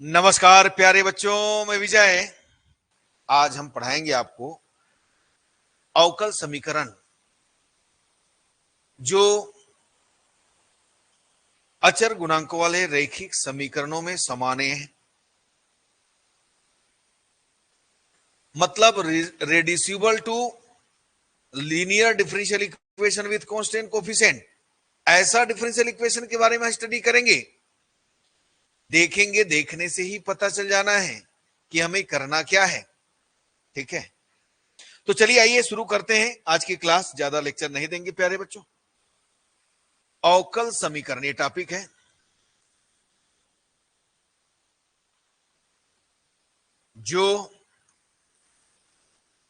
नमस्कार प्यारे बच्चों, मैं विजय। आज हम पढ़ाएंगे आपको अवकल समीकरण जो अचर गुणांकों वाले रैखिक समीकरणों में समाने हैं। मतलब reducible to linear differential equation with constant coefficient. ऐसा डिफरेंशियल इक्वेशन के बारे में स्टडी करेंगे। देखेंगे, देखने से ही पता चल जाना है कि हमें करना क्या है। ठीक है, तो चलिए आइए शुरू करते हैं आज की क्लास। ज्यादा लेक्चर नहीं देंगे प्यारे बच्चों। अवकल समीकरण ये टॉपिक है जो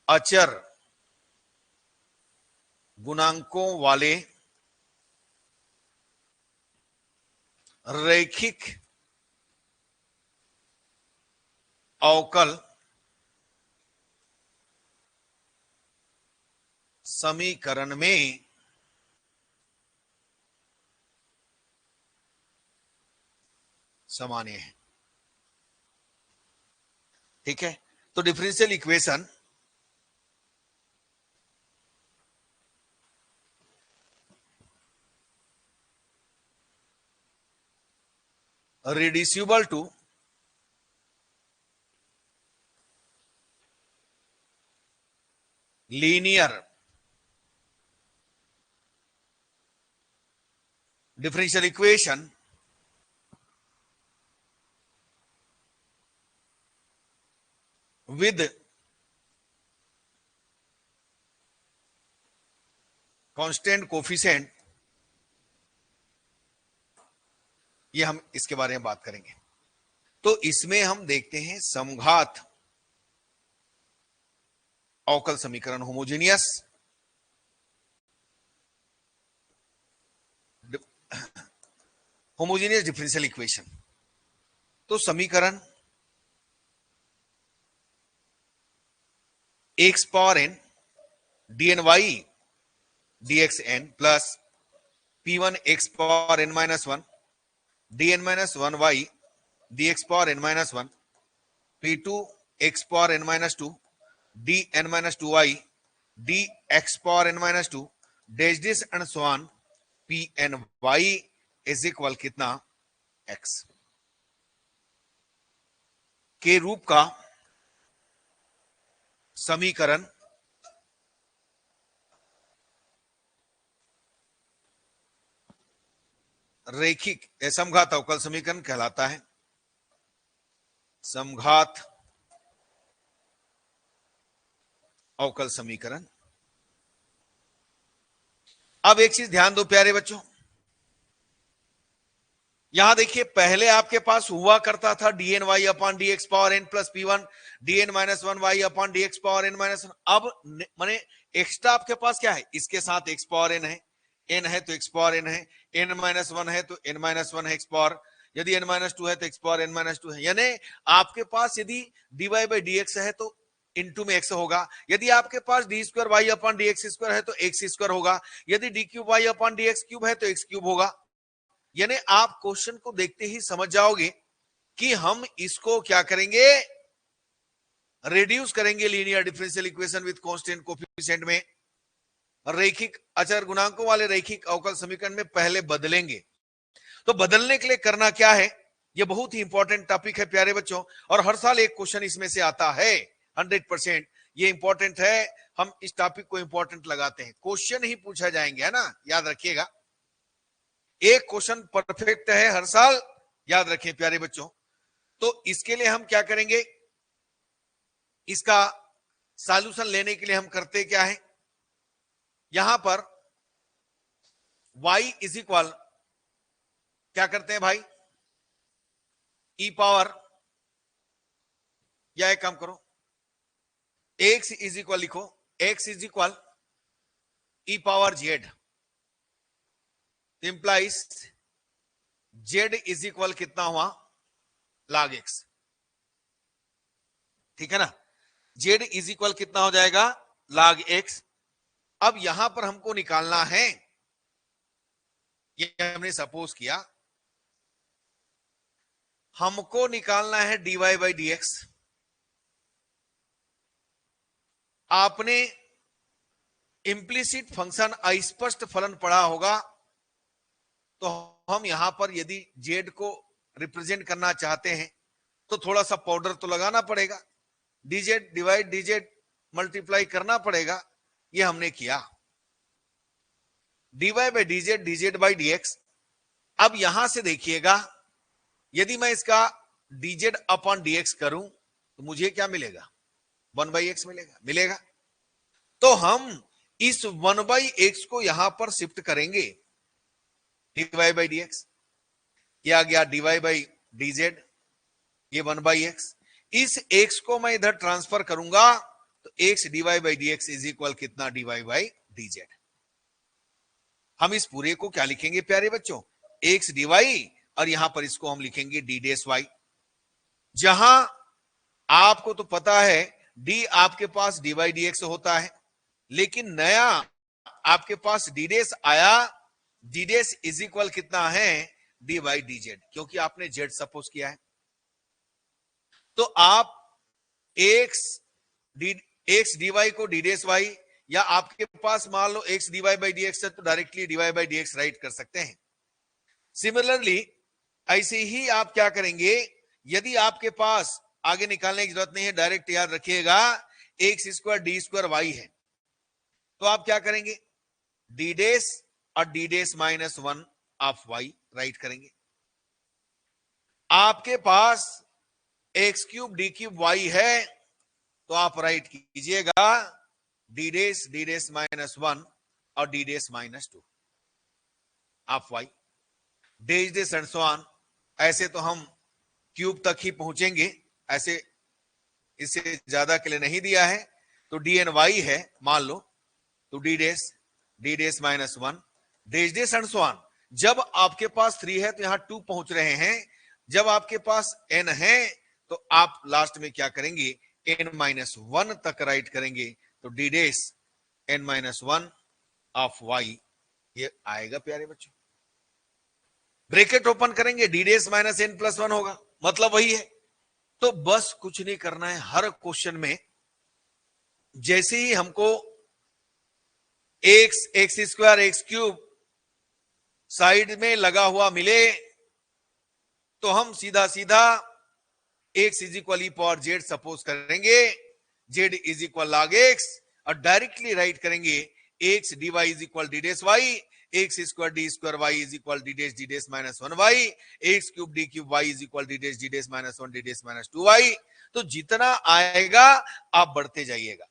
अचर गुणांकों वाले रैखिक अवकल समीकरण में समाने हैं। ठीक है, तो differential equation reducible to linear differential equation with constant coefficient, ये हम इसके बारे में बात करेंगे। तो इसमें हम देखते हैं समघात अवकल समीकरण, होमोजेनियस डिफरेंशियल इक्वेशन। तो समीकरण x power n d n y d x n plus p one x power n minus one d n minus one y d x power n minus one p two x power n minus two d n minus two y d x power n minus two dash this and so on p n y is equal कितना एक्स के रूप का समीकरण रैखिक समघात अवकल समीकरण कहलाता है। समघात अवकल समीकरण। अब एक चीज ध्यान दो प्यारे बच्चों, यहां देखिए पहले आपके पास हुआ करता था d n y upon D x power n plus p one d n minus one y upon D x power n minus one. अब माने एक्स्ट्रा आपके पास क्या है, इसके साथ एक्स पावर एन है, एन है तो एक्स पावर एन है, एन माइनस वन है तो एन माइनस वन है एक्स पावर, यदि एन माइनस टू है तो x power n minus two है। यानी आपके पास यदि D Y by D X है तो इनटू में एक्स होगा, यदि आपके पास D square Y upon D x square है तो एक्स स्क्वायर होगा, यदि D cube Y upon D X cube है तो एक्स क्यूब होगा। यानी आप क्वेश्चन को देखते ही समझ जाओगे कि हम इसको क्या करेंगे, रिड्यूस करेंगे linear differential equation with constant coefficient में, रैखिक अचर गुणांकों वाले रैखिक अवकल समीकरण में पहले बदलेंगे। तो बदलने के लिए करना क्या है, यह बहुत ही इंपॉर्टेंट टॉपिक है प्यारे बच्चों, और हर साल एक क्वेश्चन इसमें से आता है 100%। ये इंपॉर्टेंट है, हम इस टॉपिक को इंपॉर्टेंट लगाते हैं, क्वेश्चन ही पूछा जाएंगे, है ना, याद रखिएगा। एक क्वेश्चन परफेक्ट है हर साल, याद रखें प्यारे बच्चों। तो इसके लिए हम क्या करेंगे, इसका सॉल्यूशन लेने के लिए हम करते क्या है, यहां पर y इज इक्वल क्या करते हैं भाई, ई पावर, या एक काम करो x इज इक्वल लिखो, x is equal E power Z, implies z is equal कितना हुआ, log x। ठीक है ना, z इज इक्वल कितना हो जाएगा, log x। अब यहां पर हमको निकालना है, ये हमने सपोज किया हमको निकालना है dy बाई डी एक्स। आपने इंप्लिसिट फंक्शन अस्पष्ट फलन पढ़ा होगा, तो हम यहां पर यदि z को रिप्रेजेंट करना चाहते हैं तो थोड़ा सा पाउडर तो लगाना पड़ेगा, dz डिवाइड dz मल्टीप्लाई करना पड़ेगा। ये हमने किया, dy by dz dz by dx। अब यहां से देखिएगा, यदि मैं इसका dz अपॉन dx करूं तो मुझे क्या मिलेगा, 1/x मिलेगा। तो हम इस 1/x को यहां पर शिफ्ट करेंगे, dy बाई dx, ये आ गया dy बाई dz, ये 1/x। इस x को मैं इधर ट्रांसफर करूंगा तो x dy by dx is equal कितना, dy बाई dz। हम इस पूरे को क्या लिखेंगे प्यारे बच्चों, x dy, और यहां पर इसको हम लिखेंगे d डेस y। जहां आपको तो पता है d आपके पास dy बाई dx होता है, लेकिन नया आपके पास d डेस आया, d डेस इज इक्वल कितना है, d बाई dz, क्योंकि आपने z सपोज किया है। तो आप x dy को d डेस y, या आपके पास मान लो x dy बाई dx है तो directly dy by dx right कर सकते हैं। सिमिलरली ऐसे ही आप क्या करेंगे, यदि आपके पास आगे निकालने की जरूरत नहीं है, डायरेक्ट याद रखिएगा X square D square Y है, तो आप क्या करेंगे, डी डेस और D dash minus 1 of Y right करेंगे। आपके पास X cube D cube Y है तो आप राइट कीजिएगा डी डेस माइनस 1 और D dash minus 2 of y, dash and so on. ऐसे तो हम क्यूब तक ही पहुंचेंगे, ऐसे इससे ज्यादा के लिए नहीं दिया है, तो डी एन वाई है मान लो, तो D dash minus 1 dash and so on. जब आपके पास 3 है तो यहां 2 पहुंच रहे हैं, जब आपके पास n है तो आप लास्ट में क्या करेंगे, n माइनस 1 तक राइट करेंगे, तो D dash n minus 1 of y ये आएगा प्यारे बच्चों। ब्रैकेट ओपन करेंगे, D dash minus n plus 1 होगा, मतलब वही है। तो बस कुछ नहीं करना है, हर क्वेश्चन में जैसे ही हमको x square x cube side में लगा हुआ मिले तो हम सीधा सीधा x is equal E power z suppose करेंगे, z is equal log x, और डायरेक्टली राइट करेंगे x D Y is equal D dash Y, x square D square Y is equal D dash minus 1 y, x cube D cube y is equal D dash minus 1 D dash minus 2 Y. तो जितना आएगा आप बढ़ते जाइएगा,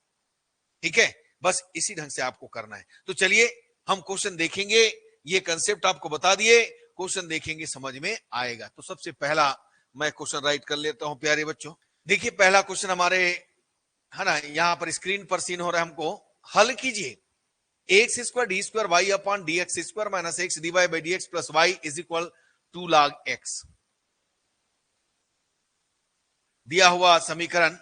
ठीक है, बस इसी ढंग से आपको करना है। तो चलिए हम क्वेश्चन देखेंगे, ये कंसेप्ट आपको बता दिए, क्वेश्चन देखेंगे समझ में आएगा। तो सबसे पहला मैं क्वेश्चन राइट कर लेता हूं प्यारे बच्चों। देखिए पहला क्वेश्चन हमारे है ना, यहां पर स्क्रीन पर सीन हो रहा है, हमको हल कीजिए। X square D square Y upon D x square minus x D Y by D x plus y is equal 2 log x. दिया हुआ समीकरण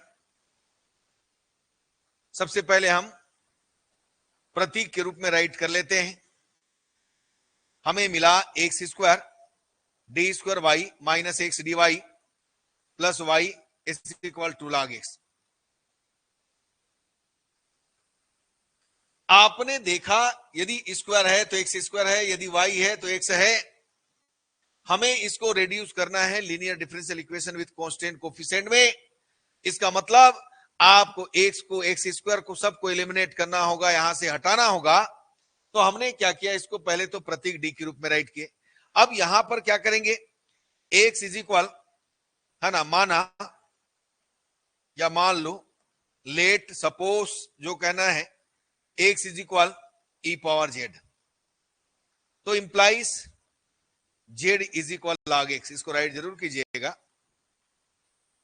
सबसे पहले हम प्रतीक के रूप में राइट कर लेते हैं। हमें मिला x square D square y minus x D y plus y is equal 2 log x. आपने देखा यदि स्क्वायर है तो एक्स स्क्वायर है, यदि वाई है तो एक्स है। हमें इसको रेड्यूस करना है linear differential equation with constant coefficient में। इसका मतलब आपको एक्स को एक्स स्क्वायर को सबको एलिमिनेट करना होगा, यहां से हटाना होगा। तो हमने क्या किया, इसको पहले तो प्रतीक डी के रूप में राइट किए। अब यहां पर क्या करेंगे, एक्स इज इक्वल है ना, माना या मान लो, लेट सपोज जो कहना है X is equal E power Z, तो implies Z is equal log X. इसको राइट जरूर कीजिएगा।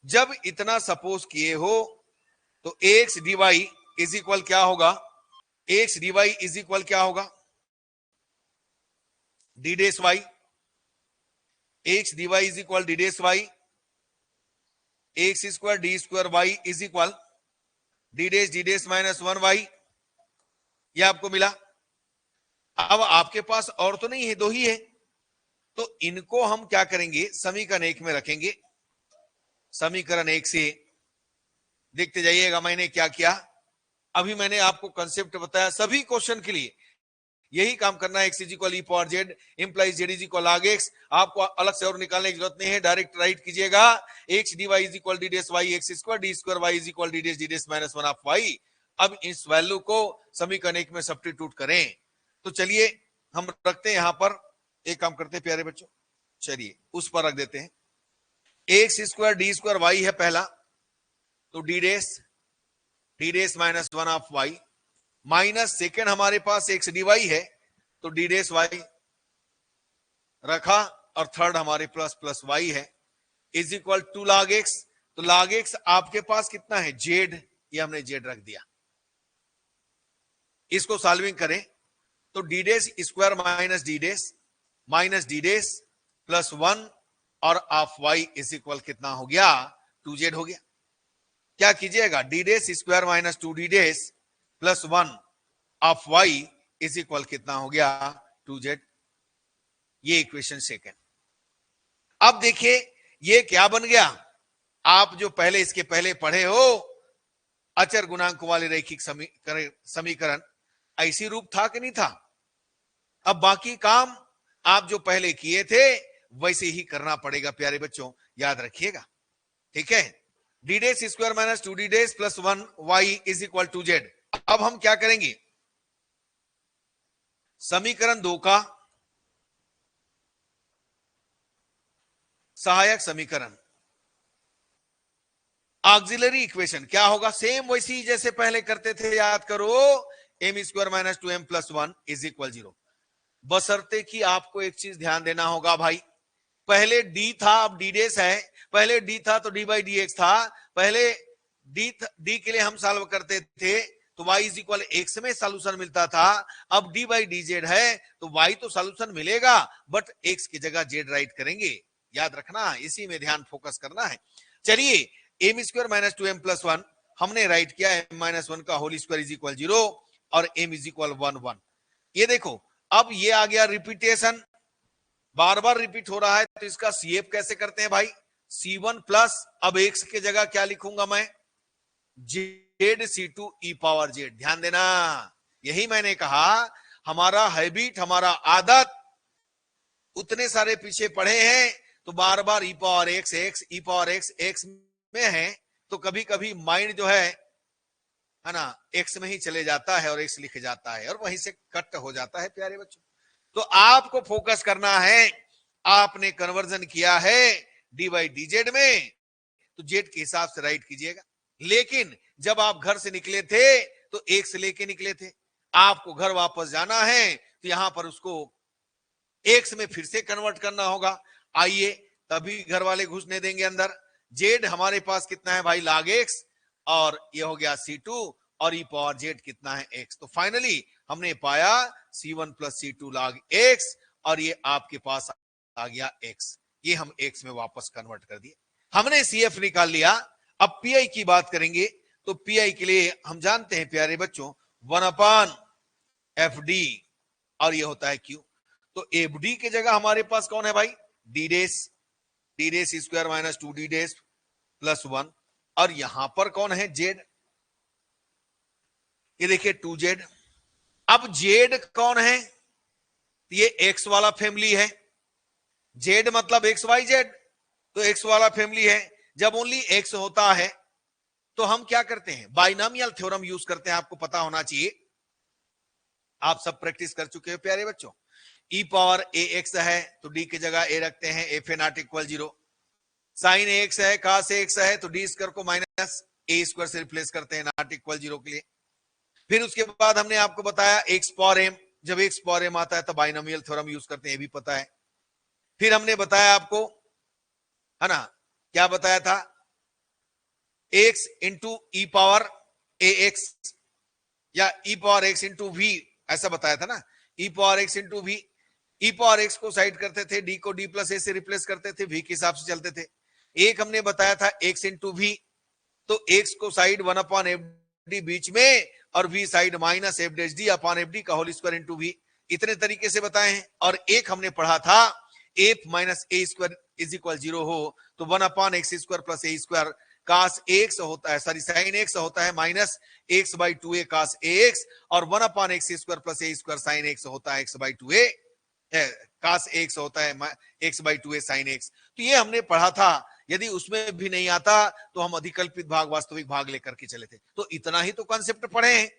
जब इतना सपोज किए हो तो X D Y is equal क्या होगा, X D Y is equal क्या होगा, D dash Y, X D Y is equal D dash Y, x square D square Y is equal D dash minus 1 Y. यह आपको मिला। अब आपके पास और तो नहीं है, दो ही है, तो इनको हम क्या करेंगे, समीकरण 1 में रखेंगे। समीकरण 1 से देखते जाइएगा मैंने क्या किया। अभी मैंने आपको कंसेप्ट बताया, सभी क्वेश्चन के लिए यही काम करना है। x is equal E power Z implies Z is equal log x। आपको अलग से और निकालने की जरूरत नहीं है, डायरेक्ट राइट कीजिएगा। x dy is equal D dash Y x square D square Y is equal D dash minus 1 of y. अब इस वैल्यू को समीकरण 1 में सब्स्टिट्यूट करें। तो चलिए हम रखते हैं यहां पर, एक काम करते हैं प्यारे बच्चों, चलिए उस पर रख देते हैं। X square D square Y है पहला, तो D dash minus 1 of y, minus second हमारे पास एक्स डी वाई है, तो डी डेस वाई रखा, और थर्ड हमारे प्लस वाई है, is equal to log x। तो log x आपके पास कितना है, जेड, ये हमने जेड रख दिया। इसको सॉल्विंग करें तो D dash square minus D dash plus 1 और ऑफ वाई इज इक्वल कितना हो गया, 2z हो गया। क्या कीजिएगा, d dash square minus 2 D dash plus 1 of y is equal कितना हो गया, 2z। ये इक्वेशन सेकंड। अब देखिए ये क्या बन गया, आप जो पहले इसके पहले पढ़े हो अचर गुणांक वाले रैखिक समीकरण, ऐसी रूप था कि नहीं था। अब बाकी काम आप जो पहले किए थे वैसे ही करना पड़ेगा प्यारे बच्चों, याद रखिएगा, ठीक है। D dash square minus 2 D dash plus 1 y is equal to z. अब हम क्या करेंगे, समीकरण 2 का सहायक समीकरण, ऑक्सिलरी इक्वेशन क्या होगा, सेम वैसी जैसे पहले करते थे, याद करो, m square minus 2m plus 1 is equal 0। बशर्ते कि आपको एक चीज ध्यान देना होगा भाई, पहले डी था अब डी डेस है, पहले डी था तो डी बाई डी एक्स था, पहले डी के लिए हम सॉल्व करते थे तो y इज इक्वल एक्स में सॉल्यूशन मिलता था, अब डी बाई डी जेड है तो y तो सॉल्यूशन मिलेगा बट x की जगह जेड राइट करेंगे, याद रखना, इसी में ध्यान फोकस करना है। चलिए M square minus 2m plus 1 हमने राइट किया है, माइनस 1 का होल स्क्वायर इज इक्वल 0 और m इज इक्वल 1 ये देखो अब ये आ गया रिपीटेशन, बार बार रिपीट हो रहा है, तो इसका सीएफ कैसे करते हैं भाई, C1 प्लस, अब x के जगह क्या लिखूंगा मैं, जेड C2 ई पावर जेड। ध्यान देना, यही मैंने कहा, हमारा हैबिट, हमारा आदत, उतने सारे पीछे पढ़े हैं तो बार बार ई पावर एक्स ई पावर एक्स में है, तो कभी कभी माइंड जो है ना एक्स में ही चले जाता है और एक्स लिख जाता है और वहीं से कट हो जाता है प्यारे बच्चों। तो आपको फोकस करना है, आपने कन्वर्जन किया है डी बाई डी जेड में, तो जेड के हिसाब से राइट कीजिएगा। लेकिन जब आप घर से निकले थे तो एक से लेके निकले थे, आपको घर वापस जाना है तो यहां पर उसको एक्स में फिर से कन्वर्ट करना होगा। आइए तभी घर वाले घुसने देंगे अंदर। जेड हमारे पास कितना है भाई, log x, और ये हो गया C2 और ई पावर जेड कितना है x। तो फाइनली हमने पाया C1 plus C2 log x और ये आपके पास आ गया x, ये हम x में वापस कन्वर्ट कर दिए, हमने CF निकाल लिया। अब PI की बात करेंगे तो PI के लिए हम जानते हैं प्यारे बच्चों 1/FD और ये होता है Q। तो FD के जगह हमारे पास कौन है भाई, D dash square minus 2 D dash plus 1 और यहां पर कौन है जेड, ये देखिए 2z। अब जेड कौन है, ये एक्स वाला फैमिली है, जेड मतलब एक्स वाई जेड, तो एक्स वाला फैमिली है। जब ओनली एक्स होता है तो हम क्या करते हैं, बाइनोमियल थ्योरम यूज करते हैं, आपको पता होना चाहिए, आप सब प्रैक्टिस कर चुके हो प्यारे बच्चों। ई पावर ए एक्स है तो डी की जगह ए रखते हैं, f a not equal 0। Sine a x है, कास ए एक्स है तो डी स्क्वायर को माइनस ए स्क्वायर से रिप्लेस करते हैं नॉट इक्वल 0 के लिए। फिर उसके बाद हमने आपको बताया एक्स पावर एम, जब एक्स पावर एम आता है तो बाइनोमियल थ्योरम यूज करते हैं, ये भी पता है। फिर हमने बताया आपको, है ना, क्या बताया था, x into E power A X या E power X into V, ऐसा बताया था ना, E power X into V. E power X को साइड करते थे, डी को डी प्लस ए से रिप्लेस करते थे, वी के हिसाब से चलते थे। एक हमने बताया था एक्स इंटू वी, तो एक्स को साइड 1/FD बीच में और v side minus FD upon FD का होल स्क्वायर इंटू वी, इतने तरीके से बताए हैं। और एक हमने पढ़ा था A minus A square is equal 0 हो तो 1/x² plus A square cos X होता है, सॉरी साइन एक्स होता है माइनस x/2a कास ax, और 1/x² plus A square sine x होता है x/2a कास एक्स होता है x/2a साइन एक्स। तो ये हमने पढ़ा था। यदि उसमें भी नहीं आता तो हम अधिकल्पित भाग वास्तविक भाग लेकर के चले थे। तो इतना ही तो कॉन्सेप्ट पढ़े हैं,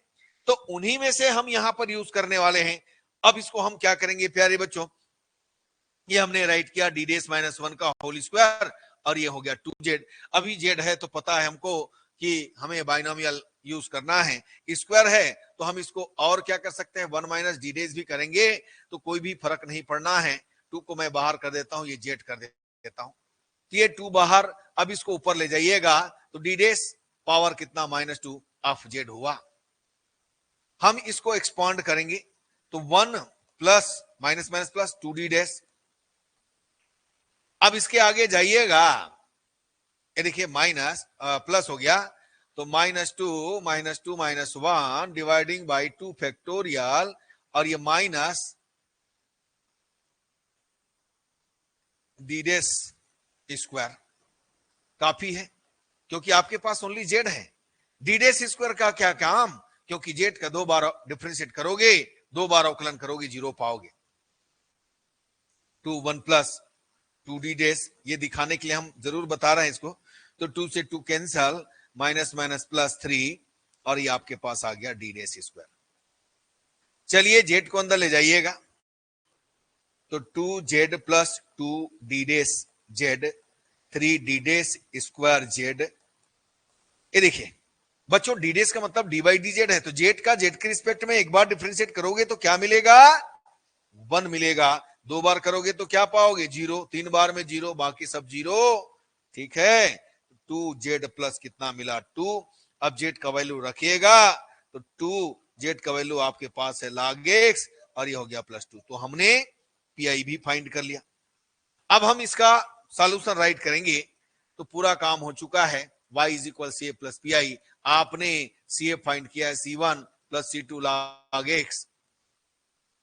तो उन्हीं में से हम यहां पर यूज करने वाले हैं। अब इसको हम क्या करेंगे प्यारे बच्चों, ये हमने राइट किया डी डेस माइनस 1 का होल स्क्वायर, और ये हो गया 2z। अभी z है तो पता है हमको कि हमें बाइनोमियल यूज करना है, स्क्वायर है तो हम इसको और क्या कर सकते हैं 1 माइनस डी डेस भी करेंगे तो कोई भी फर्क नहीं पड़ना है। 2 को मैं बाहर कर देता हूं, ये z कर देता हूं, तो ये 2 बाहर, अब इसको ऊपर ले जाइएगा तो डी डेस पावर कितना -2 ऑफ z हुआ। हम इसको एक्सपांड करेंगे तो 1 plus minus minus plus 2d dash. अब इसके आगे जाइएगा, ये देखिए माइनस प्लस हो गया तो -2 -1 डिवाइडिंग बाई 2 फैक्टोरियल, और ये माइनस डी डैश स्क्वायर काफी है क्योंकि आपके पास ओनली z है। डी डैश स्क्वायर का क्या काम, क्योंकि z का 2 बार डिफरेंशिएट करोगे, 2 बार अवकलन करोगे 0 पाओगे। 2 1 प्लस 2d डैश, ये दिखाने के लिए हम जरूर बता रहे हैं इसको। तो 2 से 2 कैंसल, माइनस माइनस प्लस 3, और ये आपके पास आ गया डी डैश स्क्वायर। चलिए z को अंदर ले जाइएगा तो 2z plus 2d dash z 3d dash square z। ये देखिए बच्चों डी डैश का मतलब डी बाई डी जेड है, तो z का z के रिस्पेक्ट में एक बार डिफरेंशिएट करोगे तो क्या मिलेगा 1 मिलेगा, 2 बार करोगे तो क्या पाओगे 0, 3 बार में 0, बाकी सब 0। ठीक है, 2z प्लस कितना मिला 2। अब z का वैल्यू रखिएगा तो 2z का वैल्यू आपके पास है log x, और ये हो गया +2। तो हमने पीआई भी फाइंड कर लिया। अब हम इसका सॉल्यूशन राइट करेंगे तो पूरा काम हो चुका है। y is equal c a plus p i, आपने सी ए फाइंड किया है C1 plus C2 log x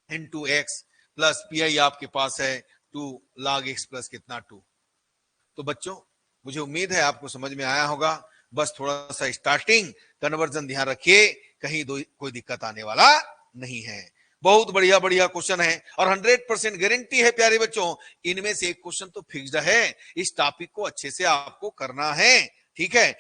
into x, plus p i आपके पास है 2 log x प्लस कितना 2। तो बच्चों मुझे उम्मीद है आपको समझ में आया होगा। बस थोड़ा सा स्टार्टिंग कन्वर्जन ध्यान रखिए, कहीं कोई दिक्कत आने वाला नहीं है। बहुत बढ़िया बढ़िया क्वेश्चन है और 100% गारंटी है प्यारे बच्चों, इनमें से एक क्वेश्चन तो फिक्स्ड है। इस टॉपिक को अच्छे से आपको करना है, ठीक है।